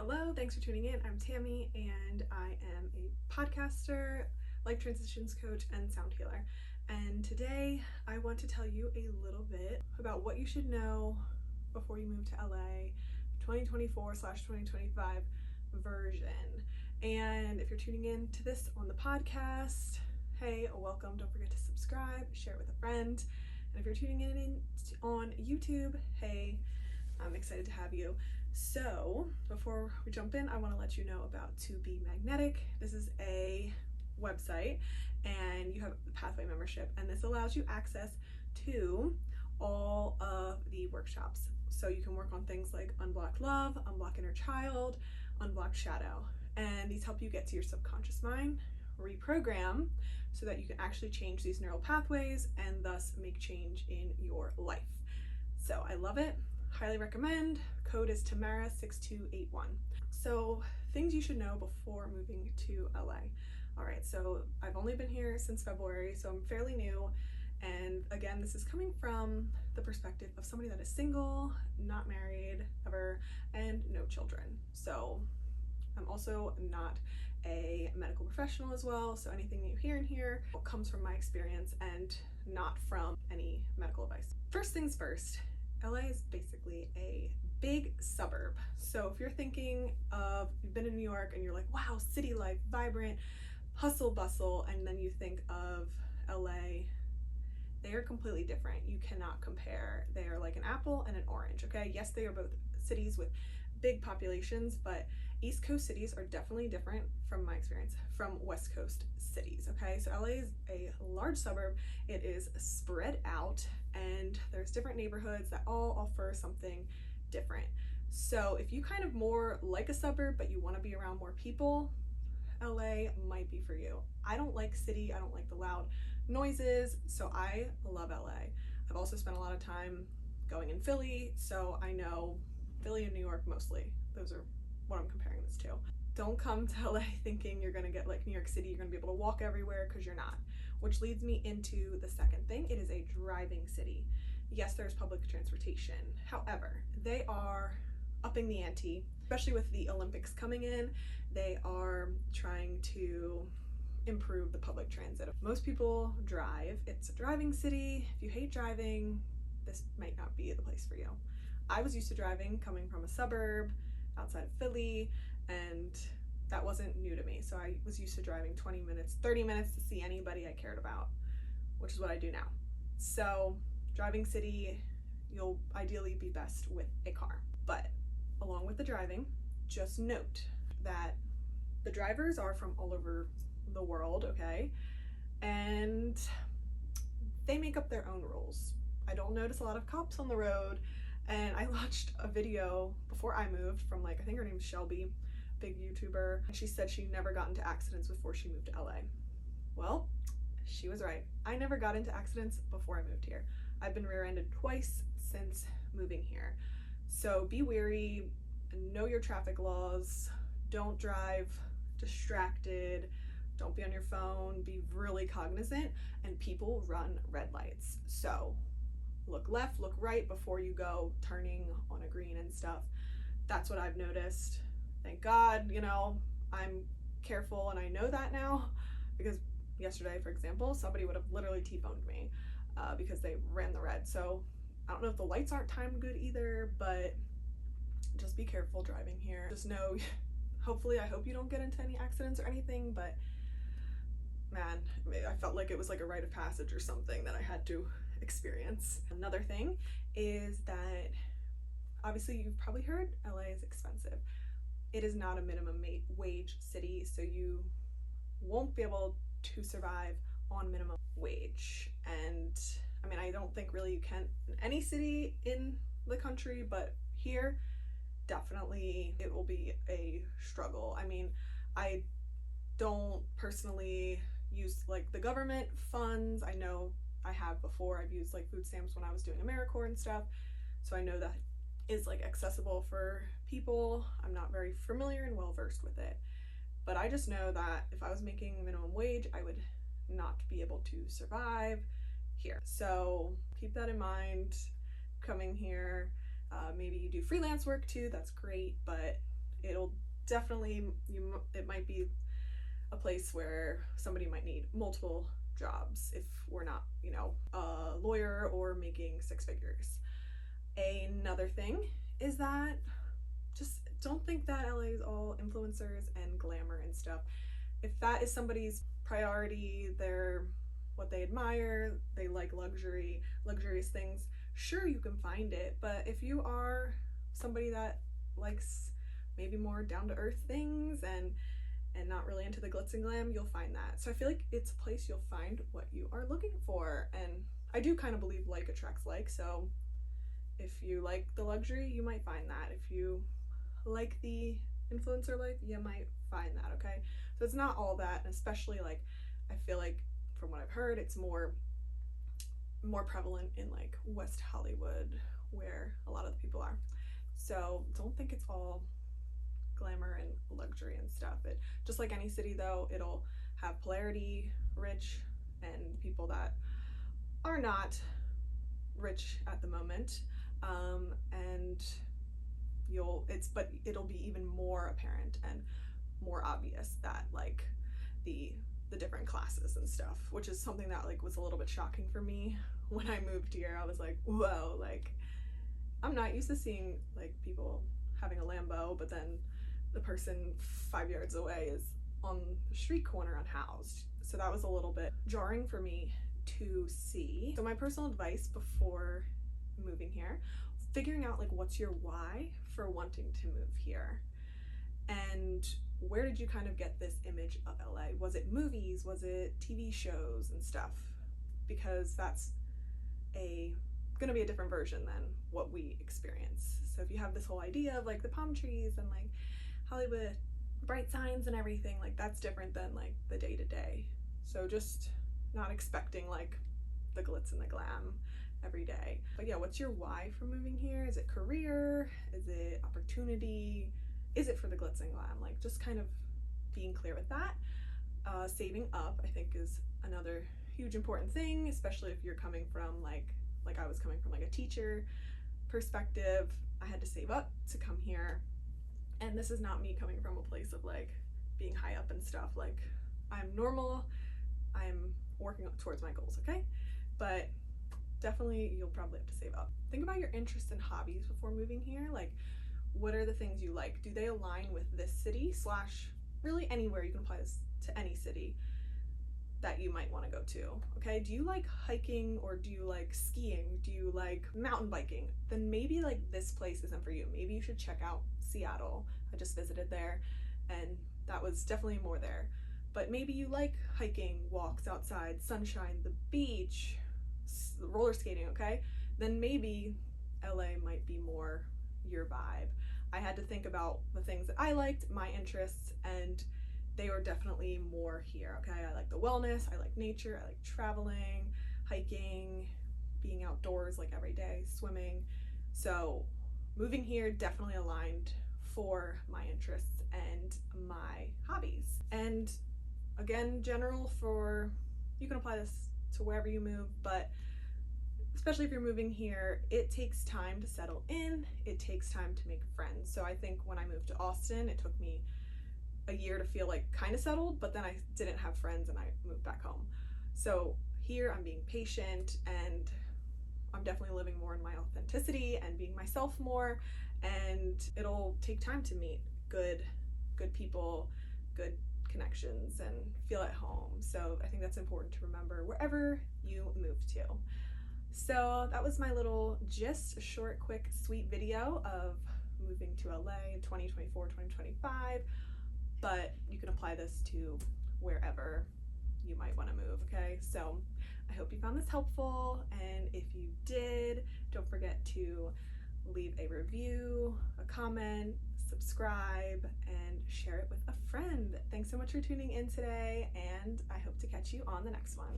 Hello, thanks for tuning in. I'm Tammy, and I am a podcaster, life transitions coach, and sound healer. And today I want to tell you a little bit about what you should know before you move to LA 2024/2025 version. And if you're tuning in to this on the podcast, hey, welcome. Don't forget to subscribe, share it with a friend. And if you're tuning in on YouTube, hey, I'm excited to have you. So before we jump in, I want to let you know about To Be Magnetic. This is a website and you have the Pathway membership, and this allows you access to all of the workshops. So you can work on things like Unblock Love, Unblock Inner Child, Unblock Shadow, and these help you get to your subconscious mind, reprogram so that you can actually change these neural pathways and thus make change in your life. So I love it. Highly recommend. Code is Tamara6281. So things you should know before moving to LA. All right, so I've only been here since February, so I'm fairly new. And again, this is coming from the perspective of somebody that is single, not married ever, and no children. So I'm also not a medical professional as well, so anything that you hear in here comes from my experience and not from any medical advice. First things first, LA is basically a big suburb. So if you're thinking of, you've been in New York and you're like, wow, city life, vibrant, hustle bustle, and then you think of LA, they are completely different. You cannot compare. They are like an apple and an orange, okay? Yes, they are both cities with big populations, but East Coast cities are definitely different from my experience from West Coast cities, okay? So LA is a large suburb. It is spread out and there's different neighborhoods that all offer something different. So if you kind of more like a suburb, but you want to be around more people, LA might be for you. I don't like city. I don't like the loud noises. So I love LA. I've also spent a lot of time going in Philly. So I know Philly and New York mostly. Those are what I'm comparing this to. Don't come to LA thinking you're gonna get like New York City, you're gonna be able to walk everywhere, because you're not. Which leads me into the second thing. It is a driving city. Yes, there's public transportation. However, they are upping the ante, especially with the Olympics coming in. They are trying to improve the public transit. Most people drive. It's a driving city. If you hate driving, this might not be the place for you. I was used to driving coming from a suburb outside of Philly, and that wasn't new to me. So I was used to driving 20 minutes, 30 minutes to see anybody I cared about, which is what I do now. So driving city, you'll ideally be best with a car. But along with the driving, just note that the drivers are from all over the world, okay? And they make up their own rules. I don't notice a lot of cops on the road. And I watched a video before I moved from, like, I think her name's Shelby, big YouTuber. And she said she never got into accidents before she moved to LA. Well, she was right. I never got into accidents before I moved here. I've been rear-ended twice since moving here. So be wary, know your traffic laws, don't drive distracted, don't be on your phone, be really cognizant, and people run red lights. So look left, look right before you go turning on a green and stuff. That's what I've noticed. Thank God, you know, I'm careful and I know that now, because yesterday, for example, somebody would have literally T-boned me because they ran the red. So I don't know if the lights aren't timed good either, but just be careful driving here. Just know, hopefully, I hope you don't get into any accidents or anything, but man, I felt like it was like a rite of passage or something that I had to experience. Another thing is that obviously you've probably heard LA is expensive. It is not a minimum wage city, so you won't be able to survive on minimum wage. And I mean, I don't think really you can in any city in the country, but here definitely it will be a struggle. I mean, I don't personally use like the government funds. I know I have before. I've used like food stamps when I was doing AmeriCorps and stuff, so I know that is like accessible for people. I'm not very familiar and well versed with it, but I just know that if I was making minimum wage, I would not be able to survive here. So keep that in mind coming here. Maybe you do freelance work too, that's great, but it'll definitely, it might be a place where somebody might need multiple jobs if we're not, you know, a lawyer or making six figures. Another thing is that just don't think that LA is all influencers and glamour and stuff. If that is somebody's priority, they're what they admire, they like luxurious things, sure, you can find it. But if you are somebody that likes maybe more down-to-earth things and not really into the glitz and glam, you'll find that. So I feel like it's a place you'll find what you are looking for. And I do kind of believe like attracts like, so if you like the luxury, you might find that. If you like the influencer life, you might find that, okay? So it's not all that, and especially like, I feel like from what I've heard, it's more prevalent in like West Hollywood, where a lot of the people are. So don't think it's all glamour and luxury and stuff. It just like any city though, it'll have polarity, rich, and people that are not rich at the moment. And but it'll be even more apparent and more obvious that like the different classes and stuff, which is something that like was a little bit shocking for me when I moved here. I was like, whoa, like I'm not used to seeing like people having a Lambo, but then the person 5 yards away is on the street corner unhoused. So that was a little bit jarring for me to see. So my personal advice before moving here, figuring out like what's your why for wanting to move here, and where did you kind of get this image of LA? Was it movies? Was it TV shows and stuff? Because that's gonna be a different version than what we experience. So if you have this whole idea of like the palm trees and like Hollywood bright signs and everything, like that's different than like the day-to-day. So just not expecting like the glitz and the glam every day. But yeah, what's your why for moving here? Is it career? Is it opportunity? Is it for the glitz and glam? Like just kind of being clear with that. Saving up, I think, is another huge important thing, especially if you're coming from like I was coming from like a teacher perspective. I had to save up to come here, and this is not me coming from a place of like being high up and stuff. Like I'm normal, I'm working towards my goals, okay? But definitely you'll probably have to save up. Think about your interests and hobbies before moving here. Like what are the things you like? Do they align with this city / really anywhere? You can apply this to any city that you might want to go to, okay? Do you like hiking, or do you like skiing? Do you like mountain biking? Then maybe like this place isn't for you. Maybe you should check out Seattle. I just visited there and that was definitely more there. But maybe you like hiking, walks outside, sunshine, the beach, roller skating, okay? Then maybe LA might be more your vibe. I had to think about the things that I liked, my interests, and they were definitely more here, okay? I like the wellness, I like nature, I like traveling, hiking, being outdoors like every day, swimming. So moving here definitely aligned for my interests and my hobbies. And again, general for, you can apply this to wherever you move, but especially if you're moving here, it takes time to settle in, it takes time to make friends. So I think when I moved to Austin, it took me a year to feel like kind of settled, but then I didn't have friends and I moved back home. So here I'm being patient and I'm definitely living more in my authenticity and being myself more, and it'll take time to meet good people, good connections, and feel at home. So I think that's important to remember wherever you move to. So that was my little gist, a short, quick, sweet video of moving to LA in 2024, 2025. But you can apply this to wherever you might want to move, okay? So I hope you found this helpful, and if you did, don't forget to leave a review, a comment, subscribe, and share it with a friend. Thanks so much for tuning in today, and I hope to catch you on the next one.